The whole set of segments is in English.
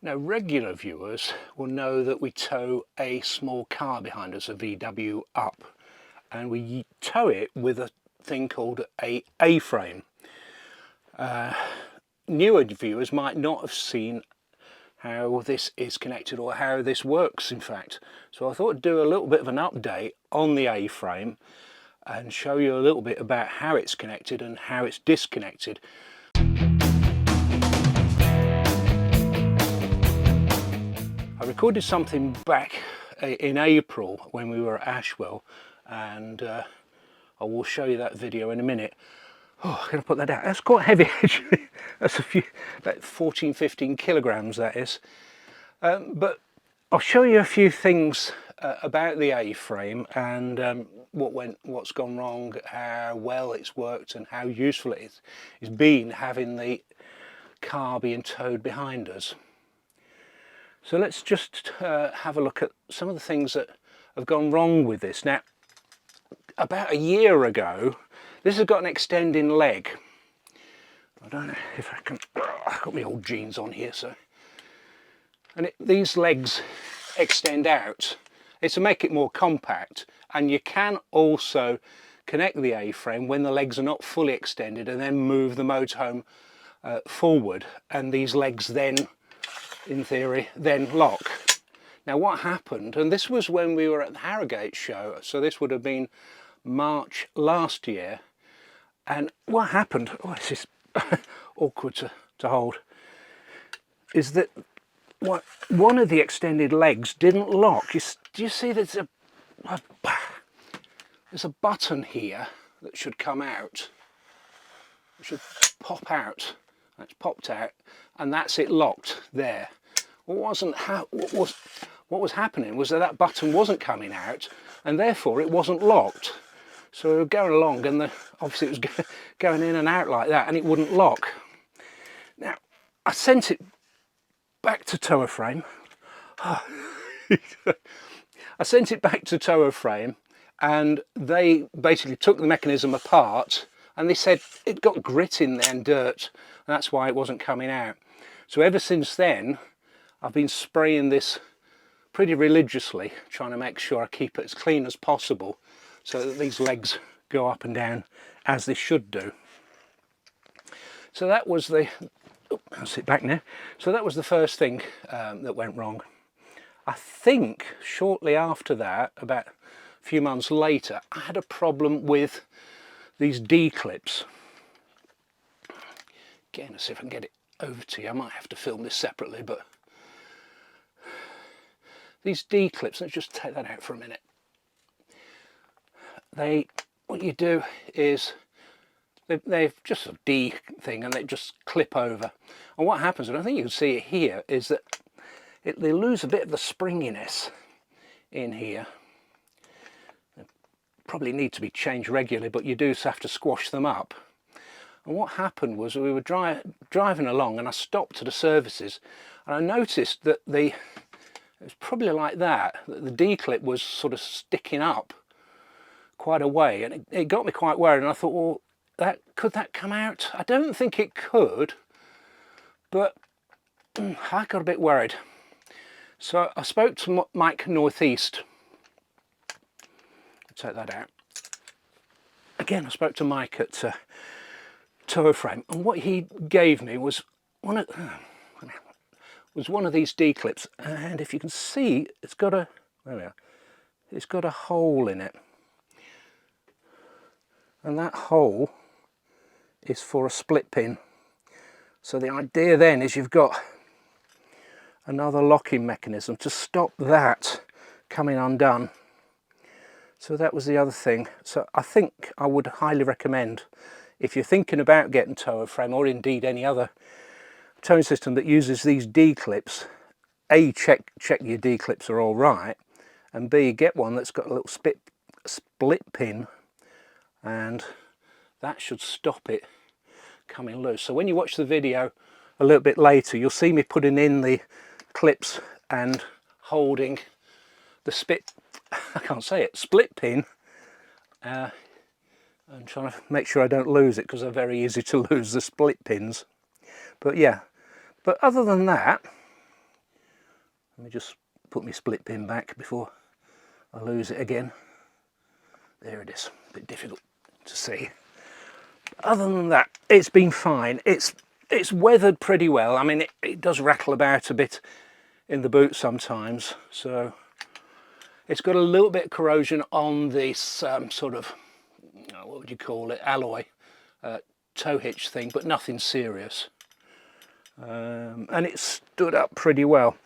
Now, regular viewers will know that we tow a small car behind us, a VW up, and we tow it with a thing called a A-frame. Newer viewers might not have seen how this is connected or how this works, in fact. So I thought I'd do a little bit of an update on the A-frame and show you a little bit about how it's connected and how it's disconnected. I recorded something back in April when we were at Ashwell, and I will show you that video in a minute. Oh, I'm going to put that down. That's quite heavy actually. That's about 14-15 kilograms that is. But I'll show you a few things about the A-frame and what's gone wrong, how well it's worked and how useful it's been having the car being towed behind us. So let's just have a look at some of the things that have gone wrong with this. Now, about a year ago, this has got an extending leg. I don't know if I can, I've got my old jeans on here, so. And these legs extend out. It's to make it more compact, and you can also connect the A-frame when the legs are not fully extended and then move the motorhome forward, and these legs then, in theory, then lock. Now what happened, and this was when we were at the Harrogate show, so this would have been March last year, and what happened, oh, this is awkward to hold, is that one of the extended legs didn't lock. Do you see there's a button here that should come out, it should pop out, it's popped out, and that's it locked there. What was happening was that button wasn't coming out, and therefore it wasn't locked. So we were going along, and obviously it was going in and out like that, and it wouldn't lock. Now, I sent it back to tow a frame. I sent it back to tow a frame, and they basically took the mechanism apart, and they said it got grit in there and dirt, and that's why it wasn't coming out. So ever since then, I've been spraying this pretty religiously, trying to make sure I keep it as clean as possible so that these legs go up and down as they should do. So that was the, I'll sit back now. So that was the first thing that went wrong. I think shortly after that, about a few months later, I had a problem with these D-clips. Again, let's see if I can get it over to you. I might have to film this separately, but these D-clips, let's just take that out for a minute. What you do is they've just a D thing, and they just clip over. And what happens, and I think you can see it here, is that they lose a bit of the springiness in here. They probably need to be changed regularly, but you do have to squash them up. And what happened was we were driving along, and I stopped at a services, and I noticed that it was probably like that the D-clip was sort of sticking up quite a way, and it got me quite worried, and I thought, well, could that come out? I don't think it could, but I got a bit worried. So I spoke to Mike Northeast. I'll take that out. Again, I spoke to Mike at Tow Frame, and what he gave me was one of these D-clips, and if you can see, it's got a, there we are, it's got a hole in it, and that hole is for a split pin. So the idea then is you've got another locking mechanism to stop that coming undone. So that was the other thing. So I think I would highly recommend, if you're thinking about getting tow frame, or indeed any other towing system that uses these D-clips, A, check your D-clips are all right, and B, get one that's got a little split pin, and that should stop it coming loose. So when you watch the video a little bit later, you'll see me putting in the clips and holding the split pin, and trying to make sure I don't lose it, because they're very easy to lose, the split pins. But yeah, but other than that, Let me just put my split pin back before I lose it again. There it is, a bit difficult to see. Other than that, it's been fine. It's weathered pretty well. I mean, it does rattle about a bit in the boot sometimes, so it's got a little bit of corrosion on this sort of, what would you call it, alloy tow hitch thing, but nothing serious. And it stood up pretty well.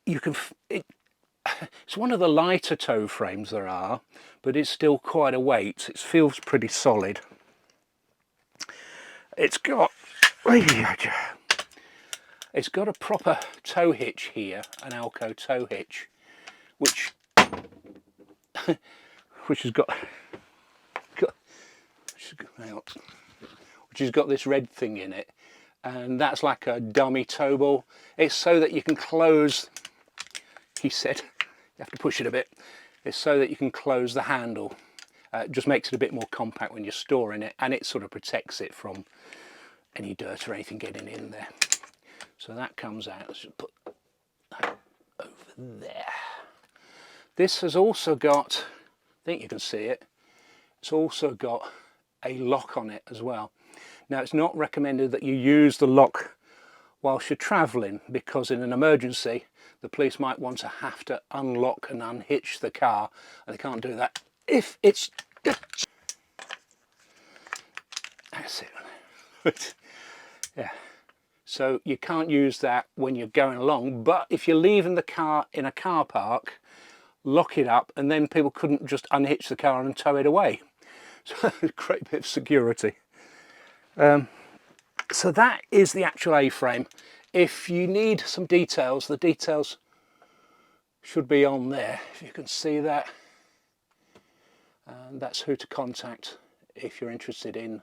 You can, it's one of the lighter tow frames there are, but it's still quite a weight. It feels pretty solid. It's got a proper tow hitch here, an Alco tow hitch, which has got this red thing in it, and that's like a dummy tow ball. It's so that you can close, he said, you have to push it a bit. It's so that you can close the handle. It just makes it a bit more compact when you're storing it, and it sort of protects it from any dirt or anything getting in there. So that comes out. Let's just put that over there. This has also got, I think you can see it, it's also got a lock on it as well. Now, it's not recommended that you use the lock whilst you're travelling, because in an emergency the police might want to have to unlock and unhitch the car, and they can't do that if it's... That's it. Yeah, so you can't use that when you're going along, but if you're leaving the car in a car park, lock it up, and then people couldn't just unhitch the car and tow it away. So a great bit of security. So that is the actual A-frame. If you need some details, the details should be on there, if you can see that. And that's who to contact if you're interested in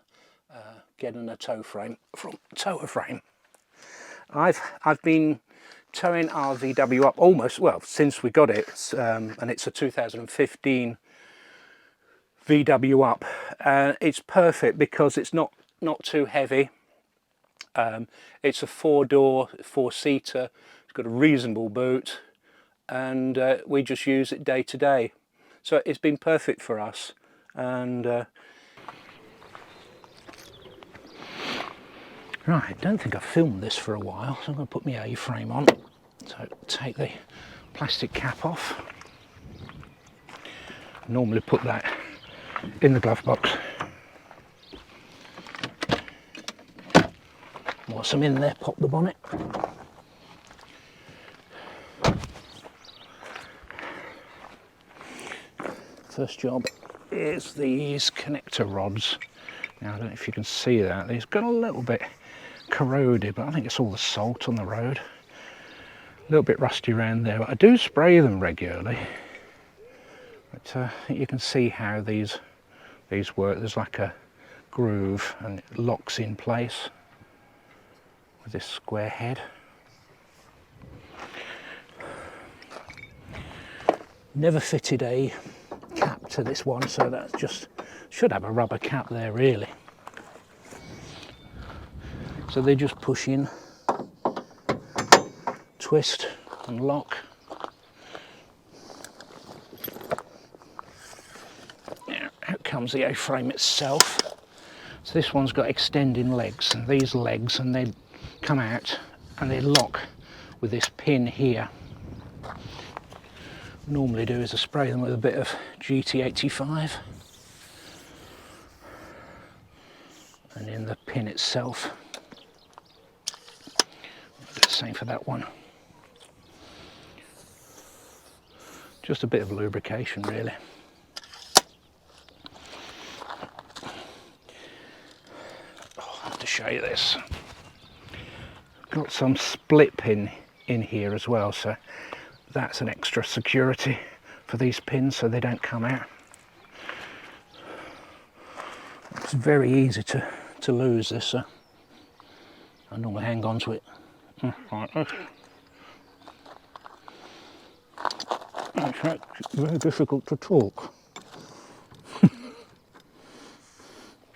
getting a tow frame from Tower Frame. I've been towing our VW up almost, well, since we got it, and it's a 2015 VW up. It's perfect because it's not too heavy. It's a 4-door, 4-seater. It's got a reasonable boot, and we just use it day to day. So it's been perfect for us. And right, I don't think I've filmed this for a while, so I'm going to put my A-frame on. So take the plastic cap off. I normally put that in the glove box. Once I'm in there, pop the bonnet. First job is these connector rods. Now I don't know if you can see that, they've got a little bit corroded, but I think it's all the salt on the road. A little bit rusty around there, but I do spray them regularly. But I think you can see how these work. There's like a groove and it locks in place with this square head. Never fitted a cap to this one, so that's just, should have a rubber cap there really. So they just push in, twist and lock. Now out comes the A-frame itself. So this one's got extending legs, and these legs, and they come out and they lock with this pin here. What I normally do is I spray them with a bit of GT85, and in the pin itself. I'll do the same for that one. Just a bit of lubrication really. Oh, I have to show you this. Got some split pin in here as well, so that's an extra security for these pins so they don't come out. It's very easy to lose this, so I normally hang on to it like this. In fact, it's very difficult to talk.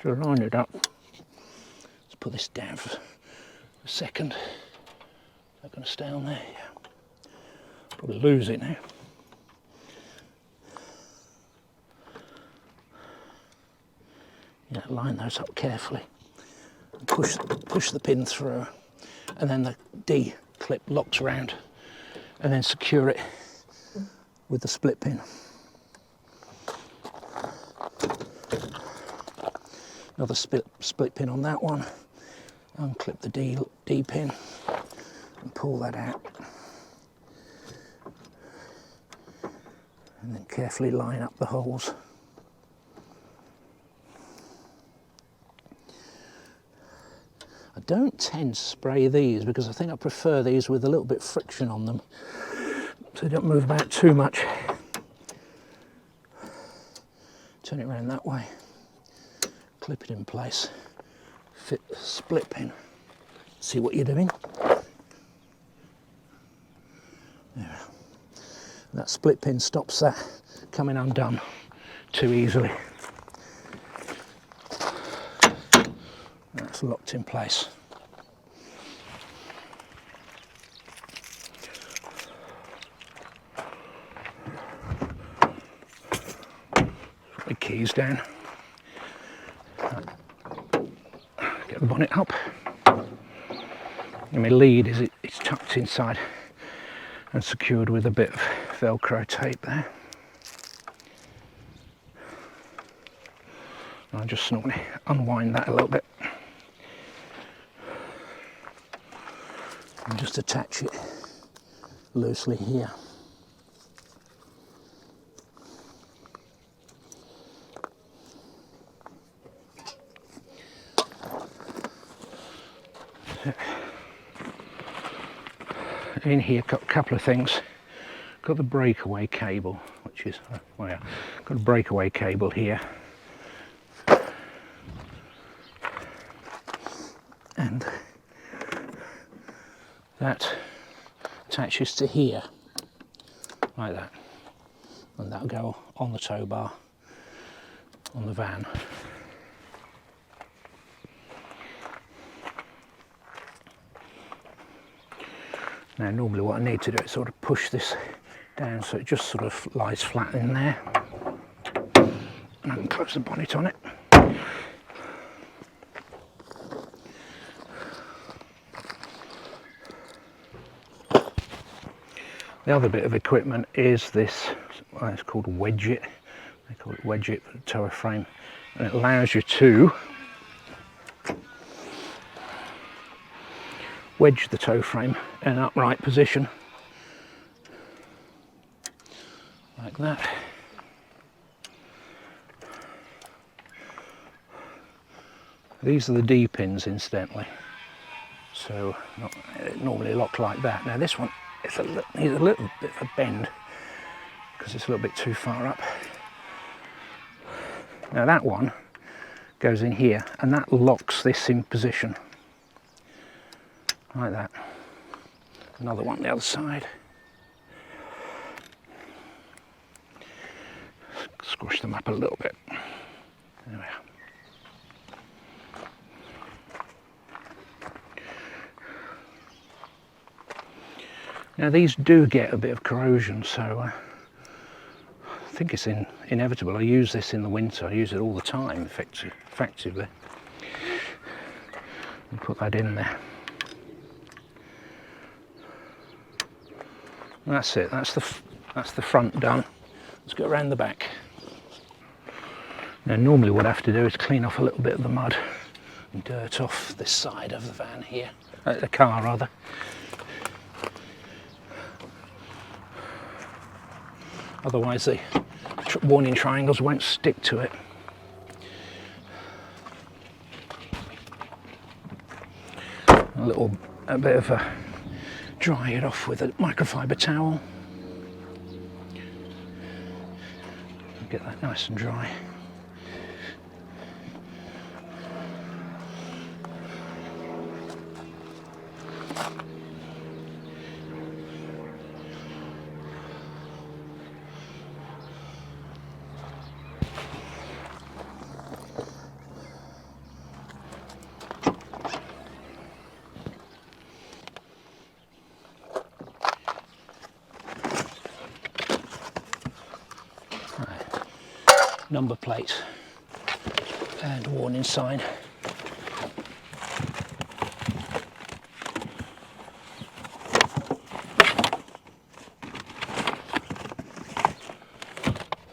So line it up. Let's put this down for a second. Is that going to stay on there? Yeah. Probably lose it now. Yeah, line those up carefully. Push the pin through, and then the D clip locks around, and then secure it with the split pin. Another split pin on that one. Unclip the D pin and pull that out. And then carefully line up the holes. I don't tend to spray these because I think I prefer these with a little bit of friction on them so they don't move about too much. Turn it around that way, clip it in place, fit the split pin, see what you're doing. There. That split pin stops that coming undone too easily. That's locked in place. Put the keys down. Get the bonnet up. And my lead is it's tucked inside and secured with a bit of Velcro tape there. And I just want to unwind that a little bit and just attach it loosely here. In here, got a couple of things. Got the breakaway cable, which is, well, yeah, got a breakaway cable here, and that attaches to here, like that, and that'll go on the tow bar on the van. Now normally what I need to do is sort of push this down so it just sort of lies flat in there, and I can close the bonnet on it. The other bit of equipment is this, well, it's called Wedge It. They call it Wedge It for the tower frame, and it allows you to wedge the tow frame in an upright position, like that. These are the D pins, incidentally, so normally lock like that. Now this one needs a little bit of a bend because it's a little bit too far up. Now that one goes in here and that locks this in position, like that. Another one the other side. Squash them up a little bit. There we are. Now these do get a bit of corrosion, so I think it's inevitable. I use this in the winter. I use it all the time, effectively. And put that in there. And that's it. That's the front done. Let's go around the back. Now normally what I have to do is clean off a little bit of the mud and dirt off this side of the van here, the car rather. Otherwise the warning triangles won't stick to it. A bit of a dry it off with a microfiber towel. Get that nice and dry. number plate and warning sign.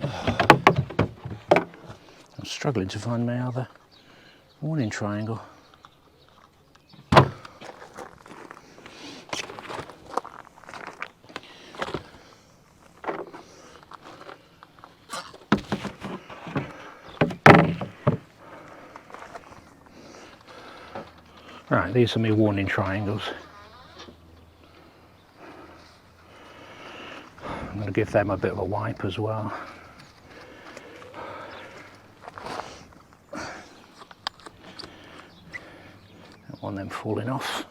I'm struggling to find my other warning triangle. Right, these are my warning triangles. I'm going to give them a bit of a wipe as well. Don't want them falling off.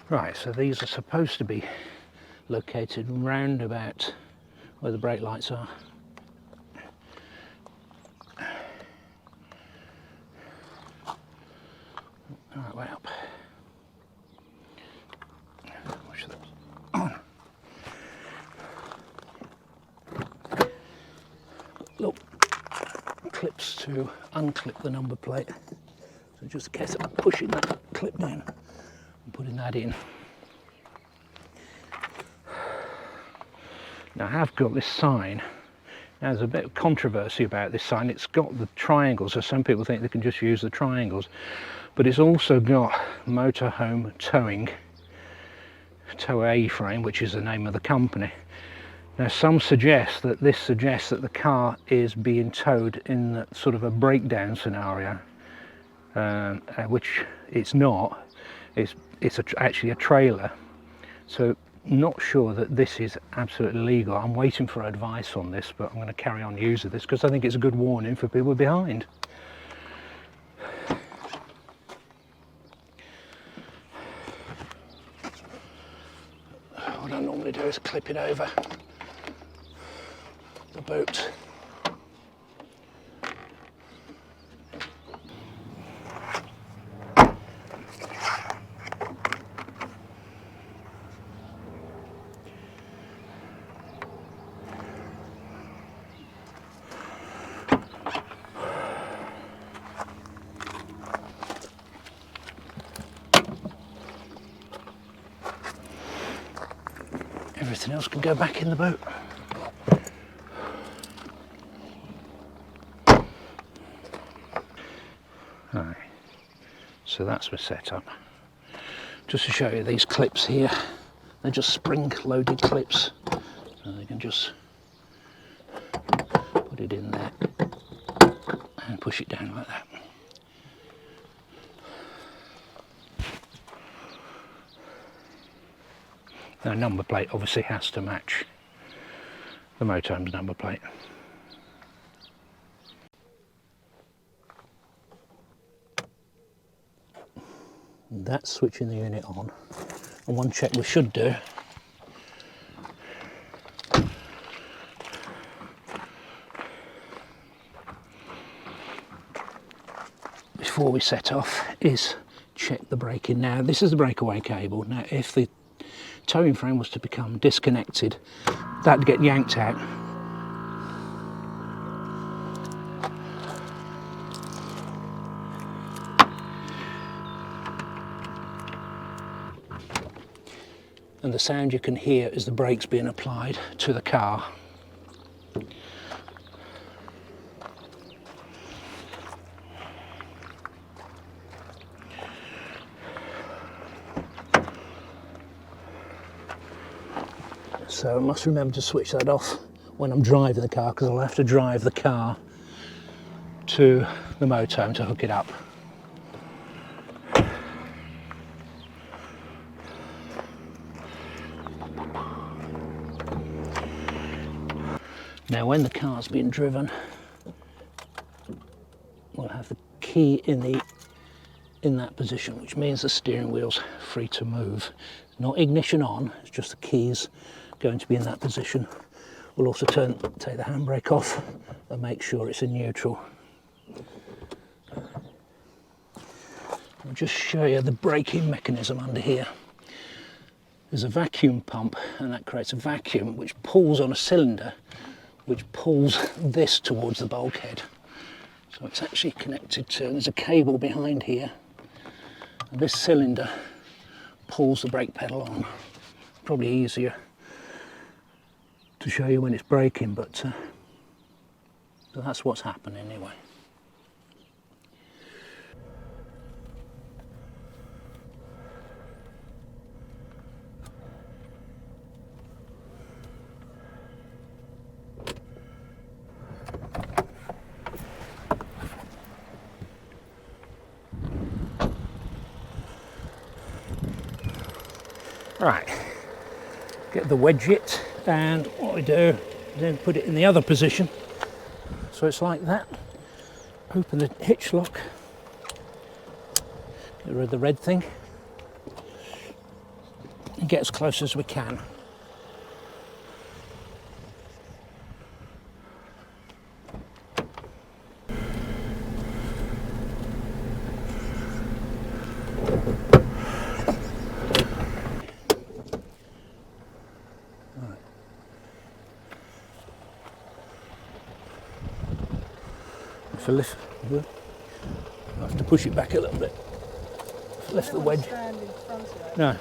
Right, so these are supposed to be located round about where the brake lights are. Right way up. Push those on. Little clips to unclip the number plate. So just a case of pushing that clip down and putting that in. Now I have got this sign. Now there's a bit of controversy about this sign. It's got the triangles, so some people think they can just use the triangles. But it's also got Motorhome towing, tow A-frame, which is the name of the company. Now some suggest that this suggests that the car is being towed in sort of a breakdown scenario, which it's not. It's actually a trailer. So not sure that this is absolutely legal. I'm waiting for advice on this, but I'm going to carry on using this because I think it's a good warning for people behind. What I normally do is clip it over the boot. Everything else can go back in the boot. Right, so that's my setup. Just to show you these clips here, they're just spring-loaded clips, so they can just put it in there and push it down like that. The number plate obviously has to match the Motorhome's number plate. And that's switching the unit on. And one check we should do before we set off is check the braking. Now this is the breakaway cable. Now if the towing frame was to become disconnected, that'd get yanked out. And the sound you can hear is the brakes being applied to the car. So I must remember to switch that off when I'm driving the car, because I'll have to drive the car to the Motorhome to hook it up. Now when the car's being driven, we'll have the key in that position, which means the steering wheel's free to move. Not ignition on, it's just the keys going to be in that position. We'll also take the handbrake off and make sure it's in neutral. I'll just show you the braking mechanism under here. There's a vacuum pump, and that creates a vacuum which pulls on a cylinder which pulls this towards the bulkhead. So it's actually connected to, there's a cable behind here, and this cylinder pulls the brake pedal on. Probably easier to show you when it's braking, but so that's what's happening anyway. Right, get the wedge it, and what we do, then put it in the other position. So it's like that. Open the hitch lock, get rid of the red thing, and get as close as we can. If I lift, I have to push it back a little bit. If I lift the wedge, no.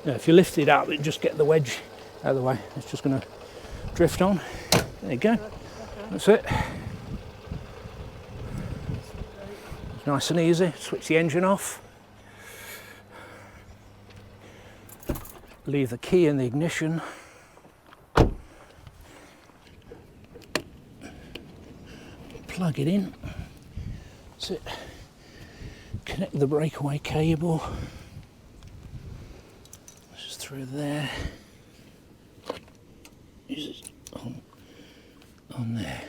No, if you lift it up, it just get the wedge out of the way. It's just going to drift on. There you go. That's it. It's nice and easy. Switch the engine off. Leave the key in the ignition. Plug it in. That's it. Connect the breakaway cable. Just through there. Just on there.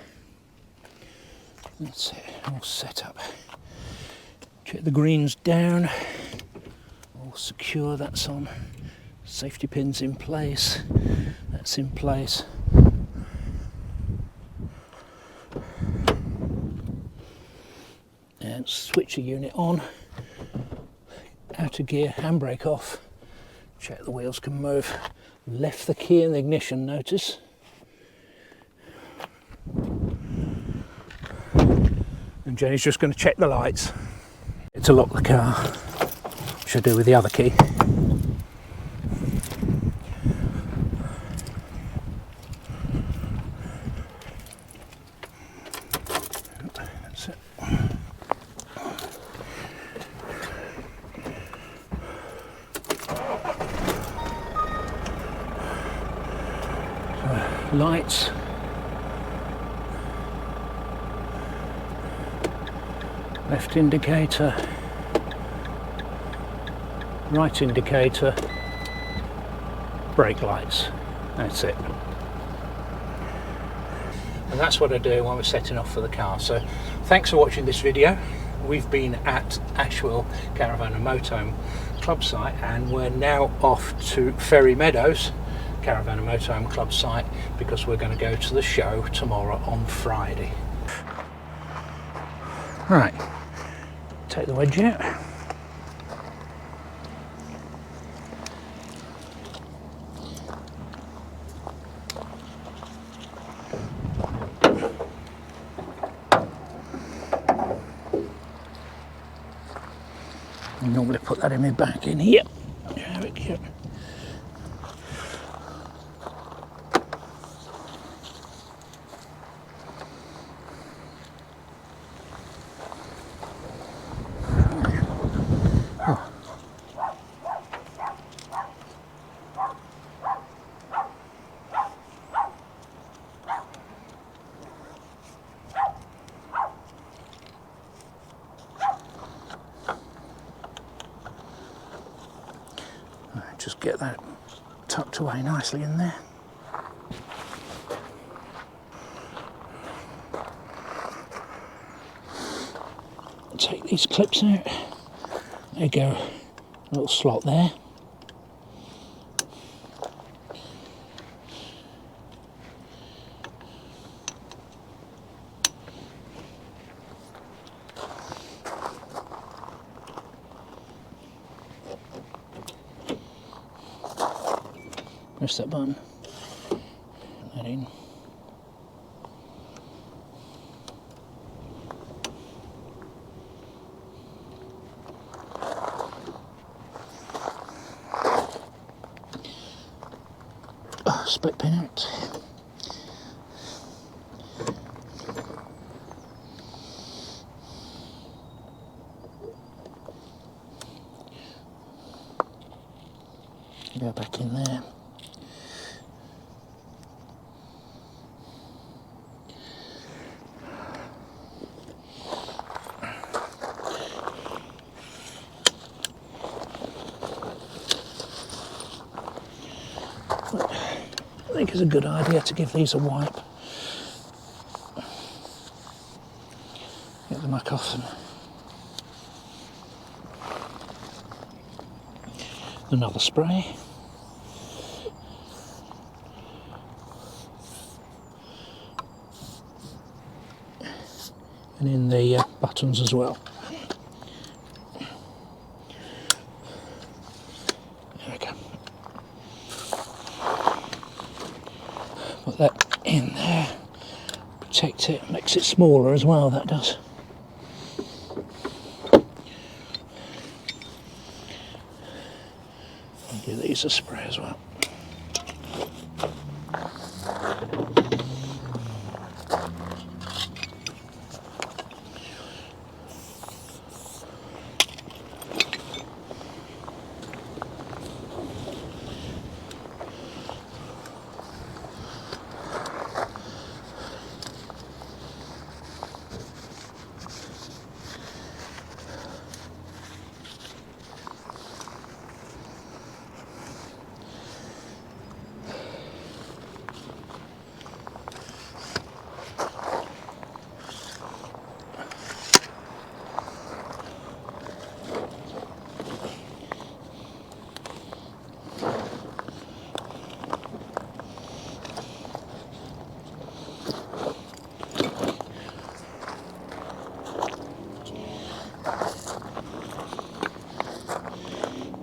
That's it. All set up. Check the greens down. All secure. That's on. Safety pins in place. That's in place. And switch the unit on, out of gear, handbrake off, check the wheels can move, left the key in the ignition, notice, and Jenny's just going to check the lights to lock the car, which I do with the other key. That's it. Lights, left indicator, right indicator, brake lights, that's it. And that's what I do when we're setting off for the car. So thanks for watching this video. We've been at Ashwell Caravan and Motorhome club site, and we're now off to Ferry Meadows Caravan and Motorhome club site because we're going to go to the show tomorrow on Friday. Right, take the wedge out. I normally put that in my back in here. There we go. Just get that tucked away nicely in there. Take these clips out. There you go, a little slot there. Press that button, put that in. split pin out. Go back in there. I think it's a good idea to give these a wipe. Get the muck off them. Another spray. And in the buttons as well. There we go. Put that in there, protect it, makes it smaller as well, that does. I'll give these a spray as well.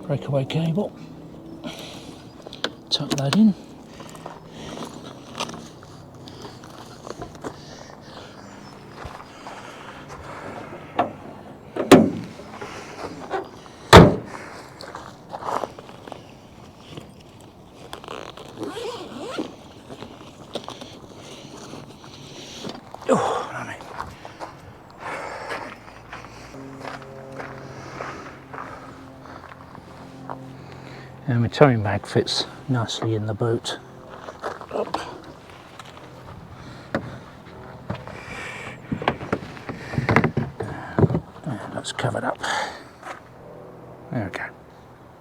Breakaway cable, tuck that in. Oh, I mean. And my towing bag fits nicely in the boot. Up. And that's covered up. There we go.